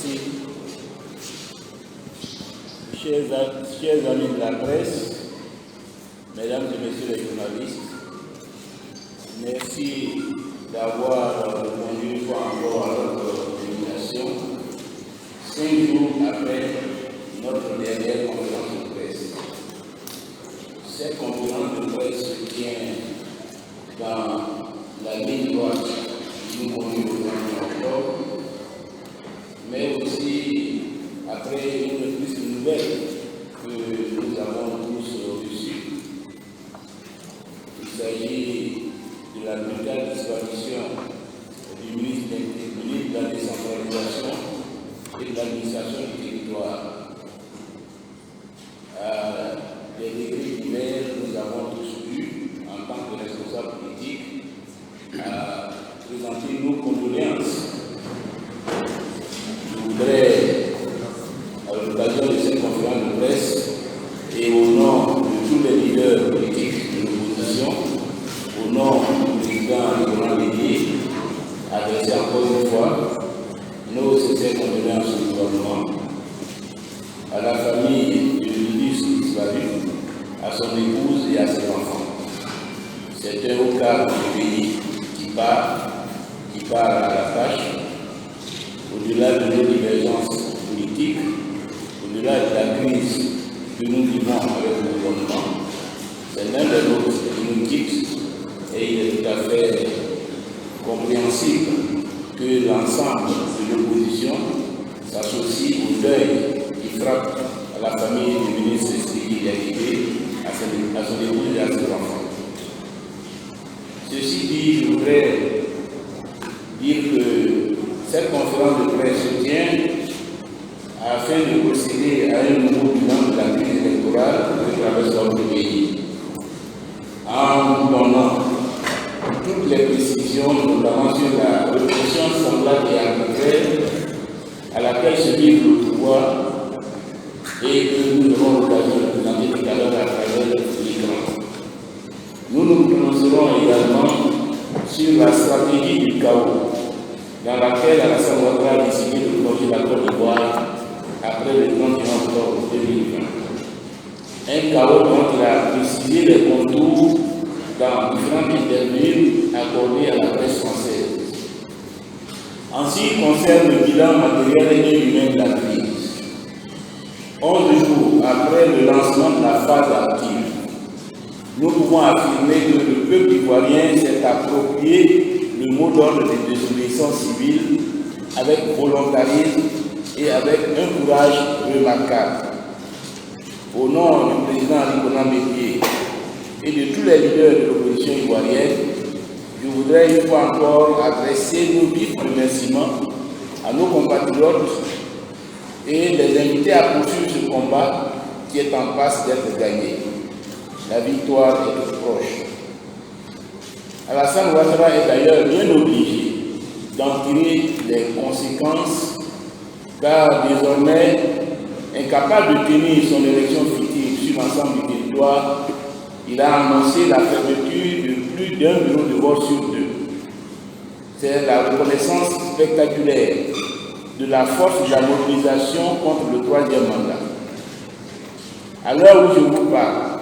Merci. Chers amis de la presse, mesdames et messieurs les journalistes, merci d'avoir répondu une fois encore à notre invitation, 5 jours après notre dernière conférence de presse. Cette conférence de presse se tient dans la ligne droite qui nous conduit au 31 octobre, mais aussi après une prise de nouvelles que nous avons tous reçues. Il s'agit de la brutale disparition du ministre de la décentralisation et de l'administration du territoire. À des degrés divers, nous avons tous eu, en tant que responsables politiques, à présenter nos condoléances. Je voudrais, à l'occasion de cette conférence de presse et au nom de tous les leaders politiques de l'opposition, au nom du président Laurent Dédié, adresser encore une fois nos sincères condoléances au gouvernement, à la famille du ministre disparu, à son épouse et à ses enfants. C'est un haut cadre du pays qui part à la tâche, au-delà de nos divergences politiques, au-delà de la crise que nous vivons avec le gouvernement. C'est l'un de nos motifs et il est tout à fait compréhensible que l'ensemble de l'opposition s'associe au deuil qui frappe à la famille du ministre Sidi Diakité, à son épouse et à ses enfants. Ceci dit, je voudrais dire que cette conférence de presse se tient afin de procéder à un nouveau bilan de la crise électorale que traverse notre pays, en nous donnant toutes les précisions, notamment sur la répression semblable et arbitraire à laquelle se livre le pouvoir et que nous aurons l'occasion de présenter tout à l'heure à travers l'écran. Nous nous prononcerons également sur la stratégie du chaos dans laquelle Alassane Ouattara a décidé de plonger la Côte d'Ivoire après le 31 octobre 2020. Un chaos dont il a précisé les contours dans différentes interviews accordées à la presse française. En ce qui concerne le bilan matériel et humain de la crise, 11 jours après le lancement de la phase active, nous pouvons affirmer que le peuple ivoirien s'est approprié le mot d'ordre de désobéissance civile avec volontarisme et avec un courage remarquable. Au nom du président Laurent Dédié et de tous les leaders de l'opposition ivoirienne, je voudrais une fois encore adresser nos vifs remerciements à nos compatriotes et les inviter à poursuivre ce combat qui est en passe d'être gagné. La victoire est toute proche. Alassane Ouattara est d'ailleurs bien obligé d'en tirer les conséquences, car désormais, incapable de tenir son élection fictive sur l'ensemble du territoire, il a annoncé la fermeture de plus d'un bureau de vote sur 2. C'est la reconnaissance spectaculaire de la force de la mobilisation contre le 3e mandat. À l'heure où je vous parle,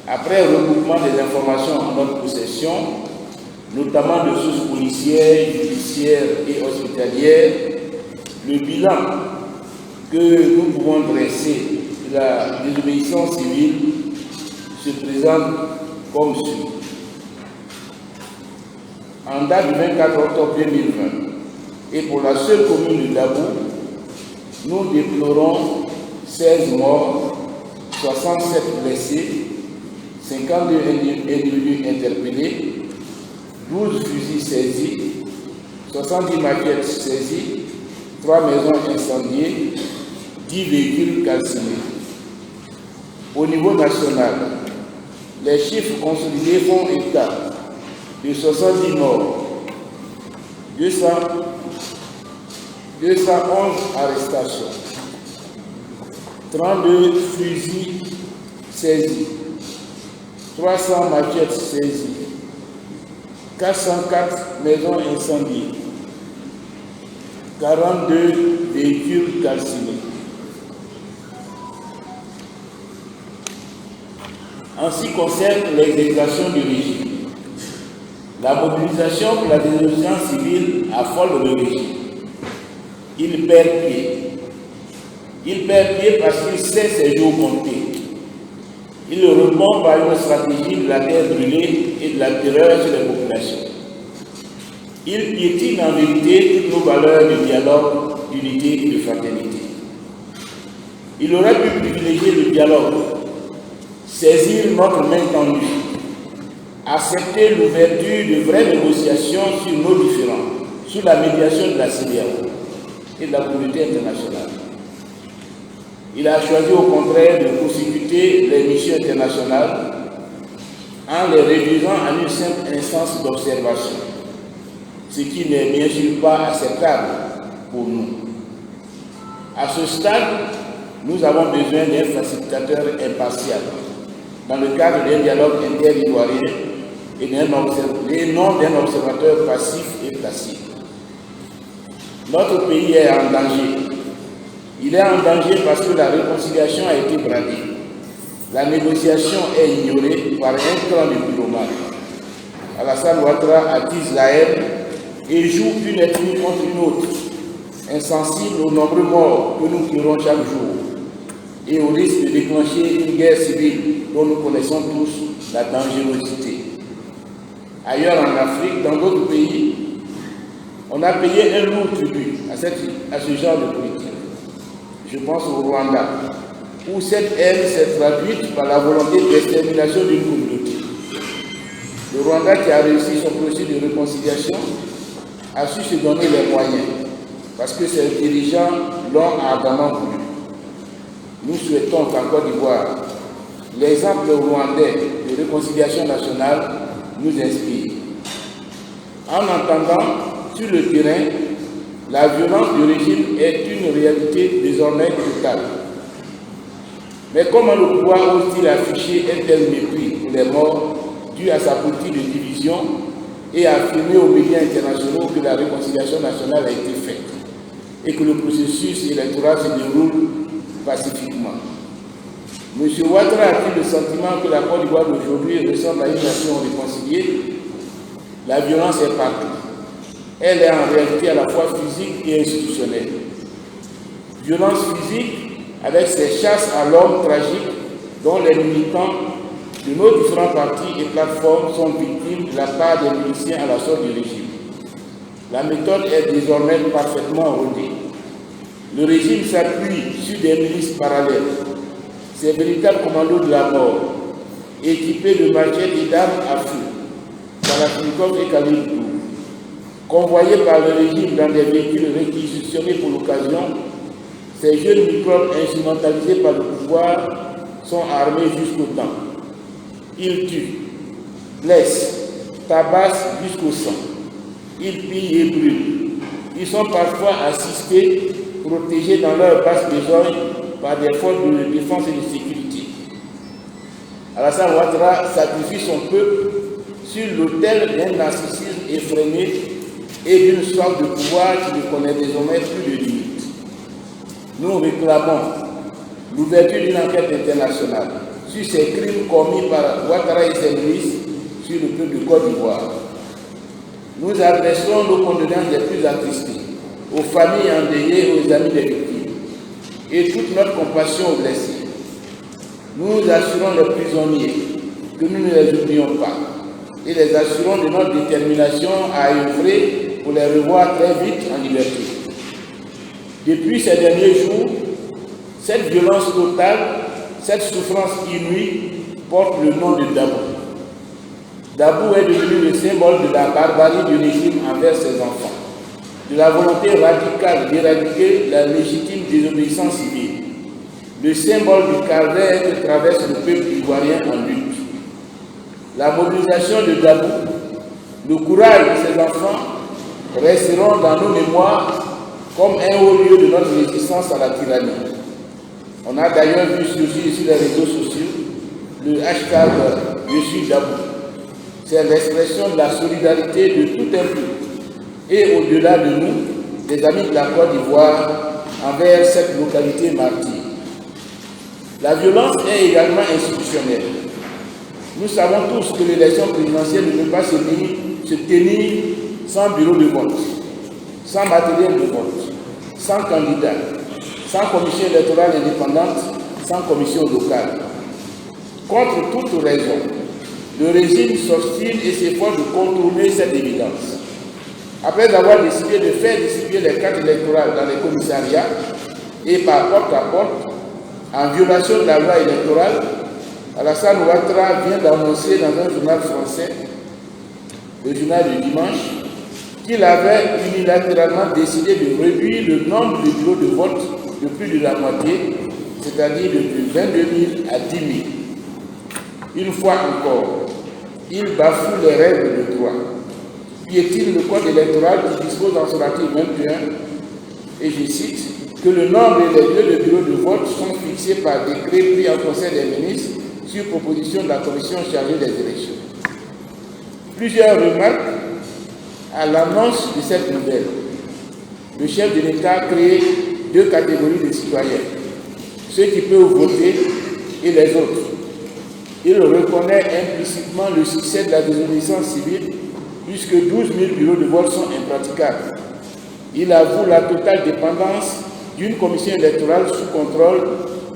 après le recoupement des informations en notre possession, notamment de sources policières, judiciaires et hospitalières, le bilan que nous pouvons dresser de la désobéissance civile se présente comme suit. En date du 24 octobre 2020, et pour la seule commune de Dabou, nous déplorons 16 morts, 67 blessés, 52 individus interpellés, 12 fusils saisis, 70 maquettes saisies, 3 maisons incendiées, 10 véhicules calcinés. Au niveau national, les chiffres consolidés font état de 70 morts, 211 arrestations, 32 fusils saisis, 300 maquettes saisies, 404 maisons incendiées, 42 véhicules calcinés. En ce qui concerne l'exécution du régime, la mobilisation pour la désobéissance civile affole le régime. Il perd pied. Il perd pied parce qu'il sait ses jours comptés. Il répond par une stratégie de la terre brûlée et de la terreur sur les populations. Il piétine en vérité toutes nos valeurs de dialogue, d'unité et de fraternité. Il aurait pu privilégier le dialogue, saisir notre main tendue, accepter l'ouverture de vraies négociations sur nos différends, sous la médiation de la CEDEAO et de la communauté internationale. Il a choisi au contraire de consécuter les missions internationales en les réduisant à une simple instance d'observation, ce qui n'est bien sûr pas acceptable pour nous. À ce stade, nous avons besoin d'un facilitateur impartial dans le cadre d'un dialogue inter-ivoirien et non d'un observateur passif et placide. Notre pays est en danger. Il est en danger parce que la réconciliation a été bradée. La négociation est ignorée par un clan de pyromanes. Alassane Ouattara attise la haine et joue une ethnie contre une autre, insensible aux nombreux morts que nous pleurons chaque jour et au risque de déclencher une guerre civile dont nous connaissons tous la dangerosité. Ailleurs en Afrique, dans d'autres pays, on a payé un lourd tribut à ce genre de politique. Je pense au Rwanda, où cette haine s'est traduite par la volonté d'extermination d'une communauté. Le Rwanda, qui a réussi son processus de réconciliation, a su se donner les moyens, parce que ses dirigeants l'ont ardemment voulu. Nous souhaitons qu'en Côte d'Ivoire, l'exemple rwandais de réconciliation nationale nous inspire. En entendant, sur le terrain, la violence du régime est une réalité désormais totale. Mais comment le pouvoir ose-t-il afficher un tel mépris pour les morts dû à sa politique de division et affirmer aux médias internationaux que la réconciliation nationale a été faite et que le processus électoral se déroule pacifiquement? M. Ouattara a-t-il le sentiment que la Côte d'Ivoire d'aujourd'hui ressemble à une nation réconciliée? La violence est partout. Elle est en réalité à la fois physique et institutionnelle. Violence physique avec ces chasses à l'homme tragiques dont les militants de nos différents partis et plateformes sont victimes de la part des miliciens à la sorte du régime. La méthode est désormais parfaitement rodée. Le régime s'appuie sur des milices parallèles, ces véritables commandos de la mort, équipés de machettes et d'armes à feu, Kalachnikov et calibre 12. Convoyés par le régime dans des véhicules réquisitionnés pour l'occasion, ces jeunes microbes instrumentalisés par le pouvoir sont armés jusqu'au temps. Ils tuent, blessent, tabassent jusqu'au sang. Ils pillent et brûlent. Ils sont parfois assistés, protégés dans leur basse besogne par des forces de défense et de sécurité. Alassane Ouattara sacrifie son peuple sur l'autel d'un narcissisme effréné et d'une soif de pouvoir qui ne connaît désormais plus de limites. Nous réclamons l'ouverture d'une enquête internationale sur ces crimes commis par Ouattara et ses milices sur le peuple de Côte d'Ivoire. Nous adressons nos condoléances les plus attristées aux familles endeuillées et aux amis des victimes et toute notre compassion aux blessés. Nous assurons les prisonniers que nous ne les oublions pas et les assurons de notre détermination à œuvrer pour les revoir très vite en liberté. Depuis ces derniers jours, cette violence totale, cette souffrance inouïe porte le nom de Dabou. Dabou est devenu le symbole de la barbarie du régime envers ses enfants, de la volonté radicale d'éradiquer la légitime désobéissance civile, le symbole du calvaire que traverse le peuple ivoirien en lutte. La mobilisation de Dabou, le courage de ses enfants resteront dans nos mémoires comme un haut lieu de notre résistance à la tyrannie. On a d'ailleurs vu surgir sur les réseaux sociaux le hashtag Je suis Dabou. C'est l'expression de la solidarité de tout un peuple et au-delà de nous, des amis de la Côte d'Ivoire envers cette localité martyre. La violence est également institutionnelle. Nous savons tous que l'élection présidentielle ne peut pas se tenir sans bureau de vote, sans matériel de vote, sans candidat, sans commission électorale indépendante, sans commission locale. Contre toute raison, le régime s'obstine et s'efforce de contourner cette évidence. Après avoir décidé de faire distribuer les cartes électorales dans les commissariats et par porte à porte, en violation de la loi électorale, Alassane Ouattara vient d'annoncer dans un journal français, le journal du dimanche, qu'il avait unilatéralement décidé de réduire le nombre de bureaux de vote de plus de la moitié, c'est-à-dire de 22 000 à 10 000. Une fois encore, il bafoue les règles de droit, piétine le code électoral qui dispose dans son article 21, et je cite, que le nombre et les lieux de bureaux de vote sont fixés par décret pris en Conseil des ministres sur proposition de la commission chargée des élections. Plusieurs remarques à l'annonce de cette nouvelle. Le chef de l'État a créé deux catégories de citoyens, ceux qui peuvent voter et les autres. Il reconnaît implicitement le succès de la désobéissance civile puisque 12 000 bureaux de vote sont impraticables. Il avoue la totale dépendance d'une commission électorale sous contrôle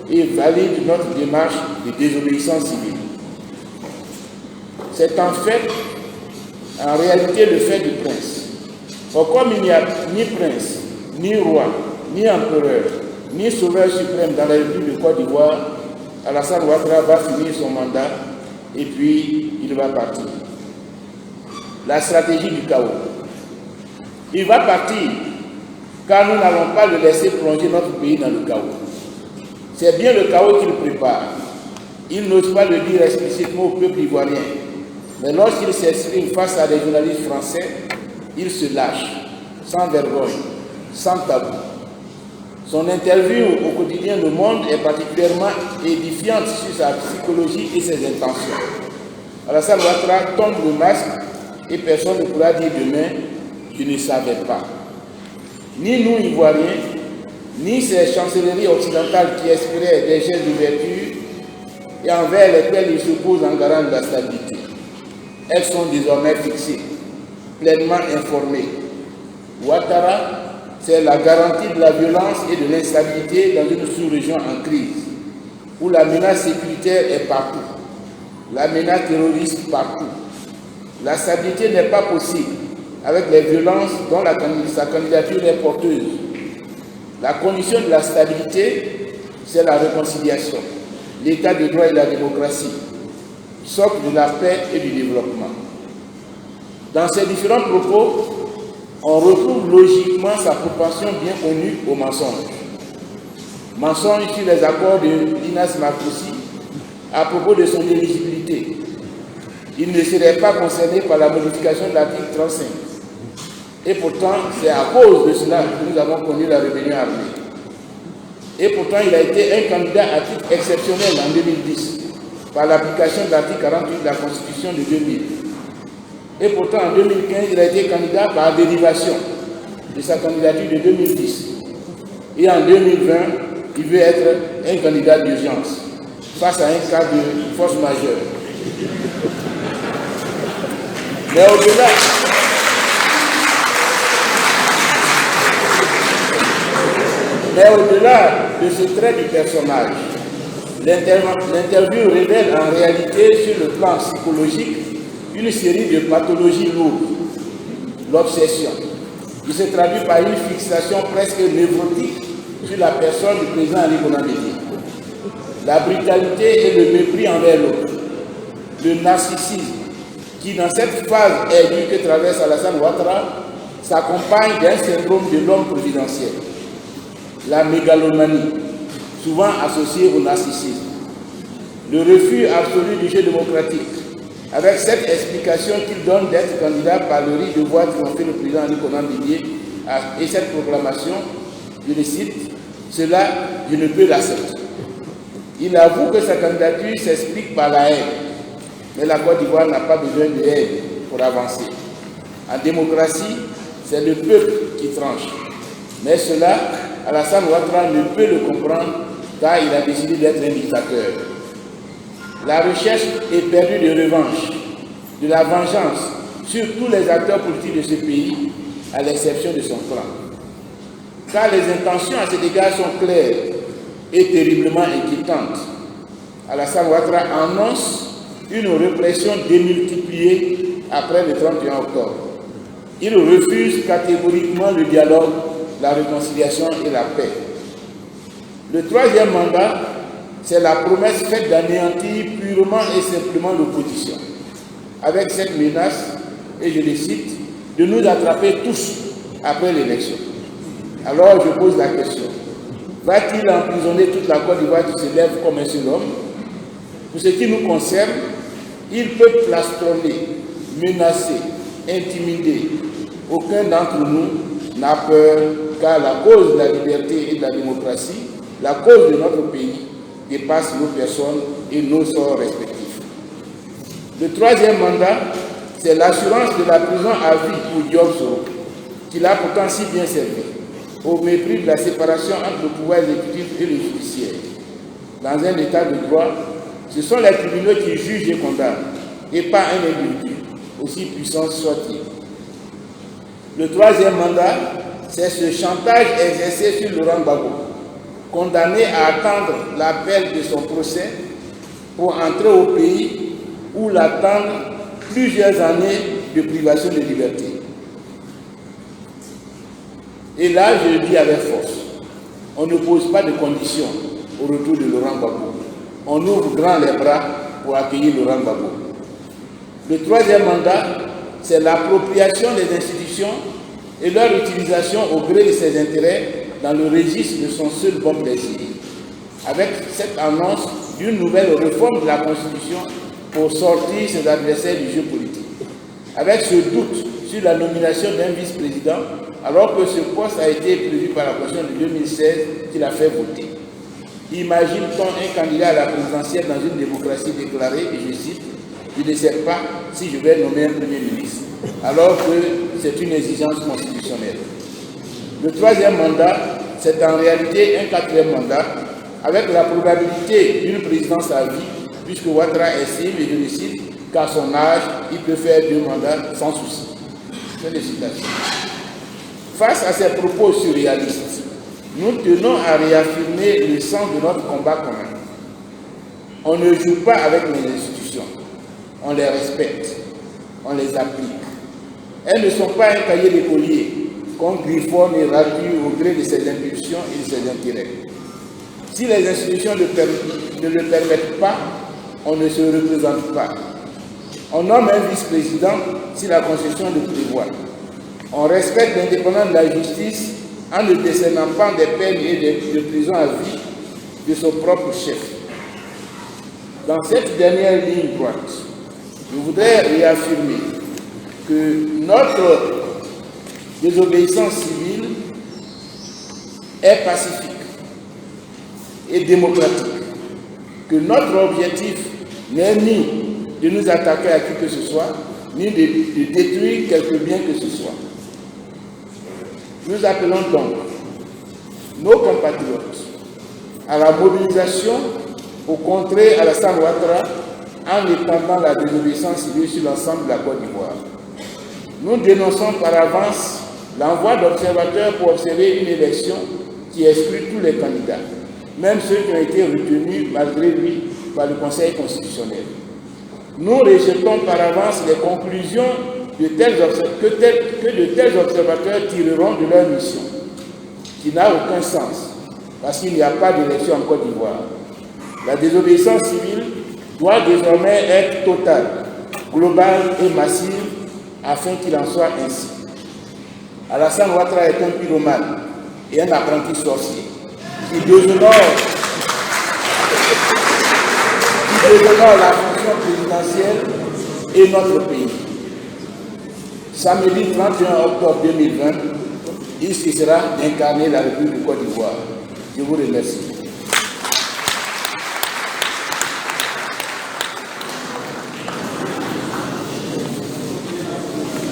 et valide notre démarche de désobéissance civile. C'est en réalité le fait du prince. Or, comme il n'y a ni prince, ni roi, ni empereur, ni sauveur suprême dans la République de Côte d'Ivoire, Alassane Ouattara va finir son mandat et puis il va partir. La stratégie du chaos. Il va partir car nous n'allons pas le laisser plonger notre pays dans le chaos. C'est bien le chaos qu'il prépare. Il n'ose pas le dire explicitement au peuple ivoirien. Mais lorsqu'il s'exprime face à des journalistes français, il se lâche, sans vergogne, sans tabou. Son interview au quotidien Le Monde est particulièrement édifiante sur sa psychologie et ses intentions. Alassane Ouattara tombe le masque et personne ne pourra dire demain « je ne savais pas ». Ni nous, Ivoiriens, ni ces chancelleries occidentales qui espéraient des gestes d'ouverture et envers lesquels ils se posent en garant de la stabilité. Elles sont désormais fixées, pleinement informées. Ouattara, c'est la garantie de la violence et de l'instabilité dans une sous-région en crise, où la menace sécuritaire est partout, la menace terroriste partout. La stabilité n'est pas possible avec les violences dont sa candidature est porteuse. La condition de la stabilité, c'est la réconciliation, l'état de droit et la démocratie, socle de la paix et du développement. Dans ces différents propos, on retrouve logiquement sa propension bien connue au mensonge. Mensonge sur les accords de Dinas Marcoussi à propos de son éligibilité. Il ne serait pas concerné par la modification de l'article 35. Et pourtant, c'est à cause de cela que nous avons connu la rébellion armée. Et pourtant, il a été un candidat à titre exceptionnel en 2010, par l'application de l'article 48 de la Constitution de 2000. Et pourtant, en 2015, il a été candidat par dérivation de sa candidature de 2010. Et en 2020, il veut être un candidat d'urgence, face à un cas de force majeure. Mais au-delà de ce trait du personnage, l'interview révèle en réalité sur le plan psychologique une série de pathologies lourdes. L'obsession, qui se traduit par une fixation presque névrotique sur la personne du président Ali Bongo Mbeki. La brutalité et le mépris envers l'autre. Le narcissisme, qui dans cette phase aiguë que traverse Alassane Ouattara, s'accompagne d'un syndrome de l'homme providentiel. La mégalomanie, souvent associée au narcissisme. Le refus absolu du jeu démocratique, avec cette explication qu'il donne d'être candidat par le risque de voir triompher le président Ali Bongo Mbeki et cette proclamation, je le cite, « Cela, je ne peux l'accepter ». Il avoue que sa candidature s'explique par la haine, mais la Côte d'Ivoire n'a pas besoin de haine pour avancer. En démocratie, c'est le peuple qui tranche. Mais cela, Alassane Ouattara ne peut le comprendre car il a décidé d'être un dictateur. La recherche est perdue de revanche, de la vengeance sur tous les acteurs politiques de ce pays, à l'exception de son clan. Car les intentions à cet égard sont claires et terriblement inquiétantes. Alassane Ouattara annonce une répression démultipliée après le 31 octobre. Il refuse catégoriquement le dialogue, la réconciliation et la paix. Le troisième mandat, c'est la promesse faite d'anéantir purement et simplement l'opposition, avec cette menace, et je le cite, de nous attraper tous après l'élection. Alors je pose la question, va-t-il emprisonner toute la Côte d'Ivoire qui se lève comme un seul homme? Pour ce qui nous concerne, il peut plastronner, menacer, intimider. Aucun d'entre nous n'a peur, car la cause de la liberté et de la démocratie, la cause de notre pays, dépasse nos personnes et nos sorts respectifs. Le troisième mandat, c'est l'assurance de la prison à vie pour Diop Soro, qui l'a pourtant si bien servi, au mépris de la séparation entre le pouvoir exécutif et le judiciaire. Dans un état de droit, ce sont les tribunaux qui jugent et condamnent, et pas un individu, aussi puissant soit-il. Le troisième mandat, c'est ce chantage exercé sur Laurent Gbagbo, condamné à attendre l'appel de son procès pour entrer au pays où l'attendent plusieurs années de privation de liberté. Et là, je le dis avec force, on ne pose pas de conditions au retour de Laurent Gbagbo. On ouvre grand les bras pour accueillir Laurent Gbagbo. Le troisième mandat, c'est l'appropriation des institutions et leur utilisation au gré de ses intérêts dans le registre de son seul bon plaisir, avec cette annonce d'une nouvelle réforme de la Constitution pour sortir ses adversaires du jeu politique, avec ce doute sur la nomination d'un vice-président, alors que ce poste a été prévu par la Constitution de 2016 qu'il a fait voter. Imagine-t-on un candidat à la présidentielle dans une démocratie déclarée, et je cite, « Je ne sais pas si je vais nommer un Premier ministre », alors que c'est une exigence constitutionnelle. Le troisième mandat, c'est en réalité un quatrième mandat, avec la probabilité d'une présidence à vie, puisque Ouattara estime, et je le cite, qu'à son âge, il peut faire 2 mandats sans souci. Fin de citation. Face à ces propos surréalistes, nous tenons à réaffirmer le sens de notre combat commun. On ne joue pas avec les institutions, on les respecte, on les applique. Elles ne sont pas un cahier d'écolier qu'on griffonne et rature au gré de ses impulsions et de ses intérêts. Si les institutions ne le permettent pas, on ne se représente pas. On nomme un vice-président si la Constitution le prévoit. On respecte l'indépendance de la justice en ne décernant pas des peines et de prison à vie de son propre chef. Dans cette dernière ligne droite, je voudrais réaffirmer que notre désobéissance civile est pacifique et démocratique, que notre objectif n'est ni de nous attaquer à qui que ce soit, ni de détruire quelque bien que ce soit. Nous appelons donc nos compatriotes à la mobilisation pour contrer Alassane Ouattara en étendant la désobéissance civile sur l'ensemble de la Côte d'Ivoire. Nous dénonçons par avance l'envoi d'observateurs pour observer une élection qui exclut tous les candidats, même ceux qui ont été retenus malgré lui par le Conseil constitutionnel. Nous rejetons par avance les conclusions que de tels observateurs tireront de leur mission, qui n'a aucun sens, parce qu'il n'y a pas d'élection en Côte d'Ivoire. La désobéissance civile doit désormais être totale, globale et massive, afin qu'il en soit ainsi. Alassane Ouattara est un pyromane et un apprenti sorcier qui déshonore la fonction présidentielle et notre pays. Samedi 31 octobre 2020, il cessera d'incarner la République de Côte d'Ivoire. Je vous remercie.